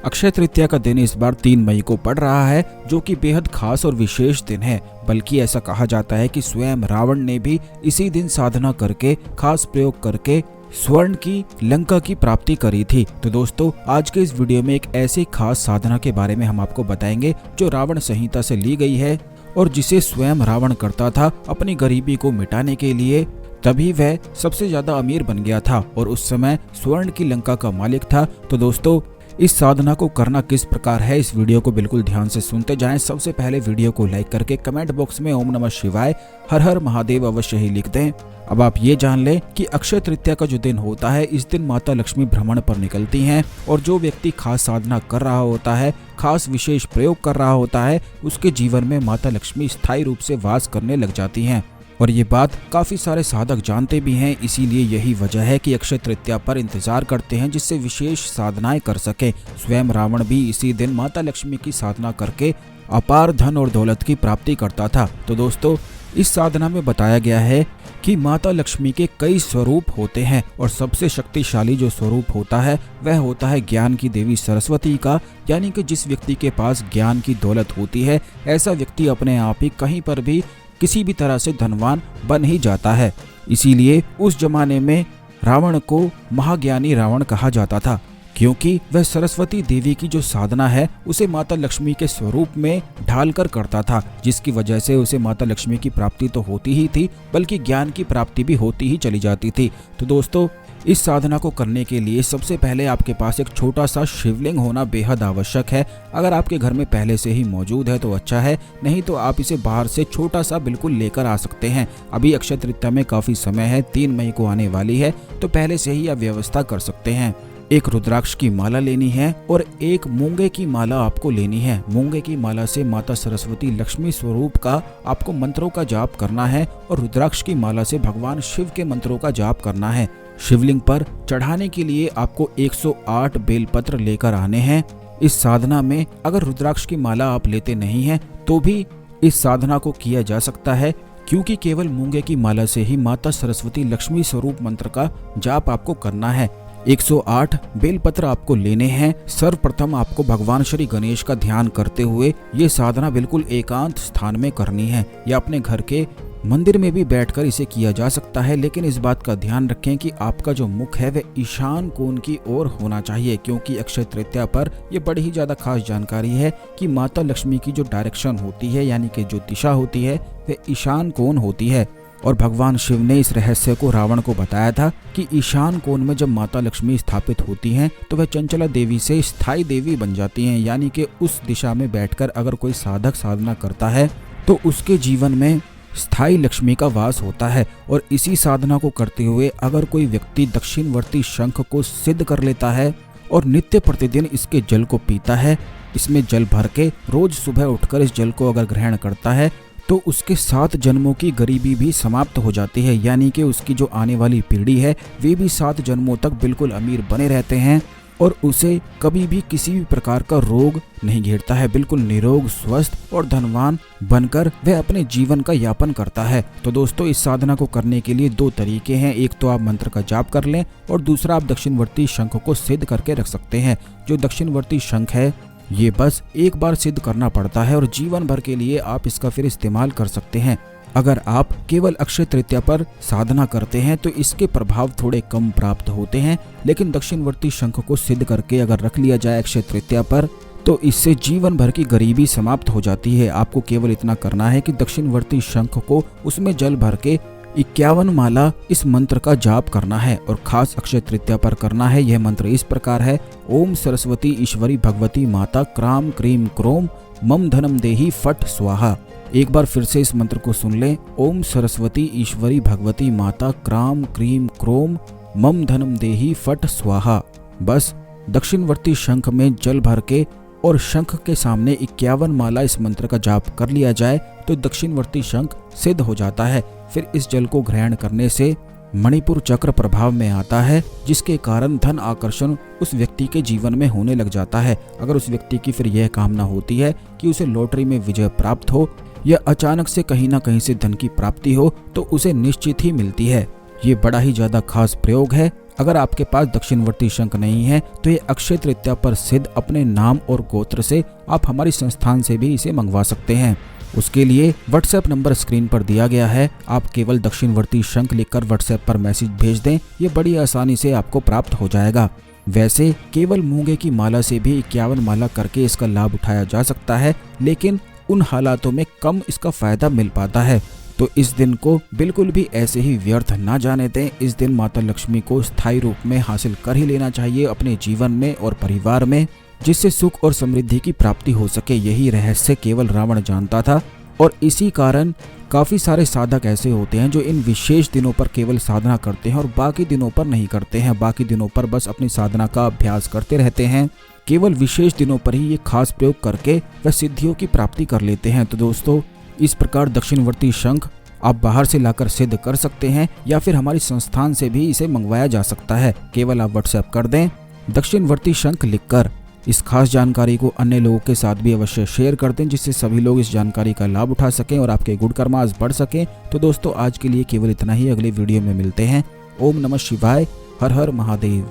अक्षय तृतीया का दिन इस बार 3 मई को पड़ रहा है, जो कि बेहद खास और विशेष दिन है। बल्कि ऐसा कहा जाता है कि स्वयं रावण ने भी इसी दिन साधना करके, खास प्रयोग करके स्वर्ण की लंका की प्राप्ति करी थी। तो दोस्तों, आज के इस वीडियो में एक ऐसी खास साधना के बारे में हम आपको बताएंगे जो रावण संहिता से ली गई है और जिसे स्वयं रावण करता था अपनी गरीबी को मिटाने के लिए। तभी वह सबसे ज्यादा अमीर बन गया था और उस समय स्वर्ण की लंका का मालिक था। तो दोस्तों, इस साधना को करना किस प्रकार है, इस वीडियो को बिल्कुल ध्यान से सुनते जाएं। सबसे पहले वीडियो को लाइक करके कमेंट बॉक्स में ओम नमः शिवाय, हर हर महादेव अवश्य ही लिख दें। अब आप ये जान लें कि अक्षय तृतीया का जो दिन होता है, इस दिन माता लक्ष्मी भ्रमण पर निकलती हैं और जो व्यक्ति खास साधना कर रहा होता है, खास विशेष प्रयोग कर रहा होता है, उसके जीवन में माता लक्ष्मी स्थायी रूप से वास करने लग जाती हैं। और ये बात काफी सारे साधक जानते भी हैं, इसीलिए यही वजह है कि अक्षय तृतीया पर इंतजार करते हैं जिससे विशेष साधनाएं कर सके। स्वयं रावण भी इसी दिन माता लक्ष्मी की साधना करके अपार धन और दौलत की प्राप्ति करता था। तो दोस्तों, इस साधना में बताया गया है कि माता लक्ष्मी के कई स्वरूप होते हैं और सबसे शक्तिशाली जो स्वरूप होता है वह होता है ज्ञान की देवी सरस्वती का। यानी कि जिस व्यक्ति के पास ज्ञान की दौलत होती है, ऐसा व्यक्ति अपने आप ही कहीं पर भी किसी भी तरह से धनवान बन ही जाता है। इसीलिए उस जमाने में रावण को महाज्ञानी रावण कहा जाता था, क्योंकि वह सरस्वती देवी की जो साधना है उसे माता लक्ष्मी के स्वरूप में ढालकर करता था, जिसकी वजह से उसे माता लक्ष्मी की प्राप्ति तो होती ही थी, बल्कि ज्ञान की प्राप्ति भी होती ही चली जाती थी। तो दोस्तों, इस साधना को करने के लिए सबसे पहले आपके पास एक छोटा सा शिवलिंग होना बेहद आवश्यक है। अगर आपके घर में पहले से ही मौजूद है तो अच्छा है, नहीं तो आप इसे बाहर से छोटा सा बिल्कुल लेकर आ सकते हैं। अभी अक्षय तृतीया में काफी समय है, 3 मई को आने वाली है, तो पहले से ही आप व्यवस्था कर सकते हैं। एक रुद्राक्ष की माला लेनी है और एक मूंगे की माला आपको लेनी है। मूंगे की माला से माता सरस्वती लक्ष्मी स्वरूप का आपको मंत्रों का जाप करना है और रुद्राक्ष की माला से भगवान शिव के मंत्रों का जाप करना है। शिवलिंग पर चढ़ाने के लिए आपको 108 बेलपत्र लेकर आने हैं। इस साधना में अगर रुद्राक्ष की माला आप लेते नहीं हैं तो भी इस साधना को किया जा सकता है, क्योंकि केवल मूंगे की माला से ही माता सरस्वती लक्ष्मी स्वरूप मंत्र का जाप आपको करना है। 108 बेलपत्र आपको लेने हैं। सर्वप्रथम आपको भगवान श्री गणेश का ध्यान करते हुए ये साधना बिल्कुल एकांत स्थान में करनी है, या अपने घर के मंदिर में भी बैठकर इसे किया जा सकता है। लेकिन इस बात का ध्यान रखें कि आपका जो मुख है वह ईशान कोण की ओर होना चाहिए, क्योंकि अक्षय तृतीया पर यह बड़ी ही ज्यादा खास जानकारी है कि माता लक्ष्मी की जो डायरेक्शन होती है, यानी कि जो दिशा होती है, वह ईशान कोण होती है। और भगवान शिव ने इस रहस्य को रावण को बताया था कि ईशान कोण में जब माता लक्ष्मी स्थापित होती हैं तो वह चंचला देवी से स्थायी देवी बन जाती हैं। यानी कि उस दिशा में बैठकर अगर कोई साधक साधना करता है तो उसके जीवन में स्थायी लक्ष्मी का वास होता है। और इसी साधना को करते हुए अगर कोई व्यक्ति दक्षिणवर्ती शंख को सिद्ध कर लेता है और नित्य प्रतिदिन इसके जल को पीता है, इसमें जल भर के रोज सुबह उठकर इस जल को अगर ग्रहण करता है, तो उसके 7 जन्मों की गरीबी भी समाप्त हो जाती है। यानी कि उसकी जो आने वाली पीढ़ी है वे भी 7 जन्मों तक बिल्कुल अमीर बने रहते हैं और उसे कभी भी किसी भी प्रकार का रोग नहीं घेरता है। बिल्कुल निरोग, स्वस्थ और धनवान बनकर वह अपने जीवन का यापन करता है। तो दोस्तों, इस साधना को करने के लिए 2 तरीके हैं। एक तो आप मंत्र का जाप कर लें और दूसरा आप दक्षिणवर्ती शंख को सिद्ध करके रख सकते हैं। जो दक्षिणवर्ती शंख है ये बस एक बार सिद्ध करना पड़ता है और जीवन भर के लिए आप इसका फिर इस्तेमाल कर सकते हैं। अगर आप केवल अक्षय तृतीया पर साधना करते हैं तो इसके प्रभाव थोड़े कम प्राप्त होते हैं, लेकिन दक्षिणवर्ती शंख को सिद्ध करके अगर रख लिया जाए अक्षय तृतीया पर तो इससे जीवन भर की गरीबी समाप्त हो जाती है। आपको केवल इतना करना है कि दक्षिणवर्ती शंख को उसमें जल भर के 51 माला इस मंत्र का जाप करना है और खास अक्षय तृतीया पर करना है। यह मंत्र इस प्रकार है: ओम सरस्वती ईश्वरी भगवती माता क्राम क्रीम क्रोम मम धनम देही फट स्वाहा। एक बार फिर से इस मंत्र को सुन लें: ओम सरस्वती ईश्वरी भगवती माता क्राम क्रीम क्रोम मम धनम देही फट स्वाहा। बस दक्षिणवर्ती शंख में जल भर के और शंख के सामने 51 माला इस मंत्र का जाप कर लिया जाए तो दक्षिणवर्ती शंख सिद्ध हो जाता है। फिर इस जल को ग्रहण करने से मणिपुर चक्र प्रभाव में आता है, जिसके कारण धन आकर्षण उस व्यक्ति के जीवन में होने लग जाता है। अगर उस व्यक्ति की फिर यह कामना होती है कि उसे लॉटरी में विजय प्राप्त हो या अचानक से कहीं ना कहीं से धन की प्राप्ति हो तो उसे निश्चित ही मिलती है। ये बड़ा ही ज्यादा खास प्रयोग है। अगर आपके पास दक्षिणवर्ती शंख नहीं है तो ये अक्षय तृतीया पर सिद्ध अपने नाम और गोत्र से आप हमारी संस्थान से भी इसे मंगवा सकते हैं। उसके लिए व्हाट्सएप नंबर स्क्रीन पर दिया गया है, आप केवल दक्षिणवर्ती शंख लिखकर व्हाट्सएप पर मैसेज भेज दें, ये बड़ी आसानी से आपको प्राप्त हो जाएगा। वैसे केवल मूंगे की माला से भी 51 माला करके इसका लाभ उठाया जा सकता है, लेकिन उन हालातों में कम इसका फायदा मिल पाता है। तो इस दिन को बिल्कुल भी ऐसे ही व्यर्थ ना जाने दें। इस दिन माता लक्ष्मी को स्थायी रूप में हासिल कर ही लेना चाहिए अपने जीवन में और परिवार में, जिससे सुख और समृद्धि की प्राप्ति हो सके। यही रहस्य केवल रावण जानता था और इसी कारण काफी सारे साधक ऐसे होते हैं जो इन विशेष दिनों पर केवल साधना करते हैं और बाकी दिनों पर नहीं करते हैं। बाकी दिनों पर बस अपनी साधना का अभ्यास करते रहते हैं, केवल विशेष दिनों पर ही ये खास प्रयोग करके वह सिद्धियों की प्राप्ति कर लेते हैं। तो दोस्तों, इस प्रकार दक्षिणवर्ती शंख आप बाहर से लाकर सिद्ध कर सकते हैं या फिर हमारी संस्थान से भी इसे मंगवाया जा सकता है। केवल आप व्हाट्सएप कर दें दक्षिणवर्ती शंख लिखकर। इस खास जानकारी को अन्य लोगों के साथ भी अवश्य शेयर कर दें, जिससे सभी लोग इस जानकारी का लाभ उठा सकें और आपके गुण कर्मास बढ़ सकें। तो दोस्तों, आज के लिए केवल इतना ही। अगले वीडियो में मिलते हैं। ओम नमः शिवाय। हर हर महादेव।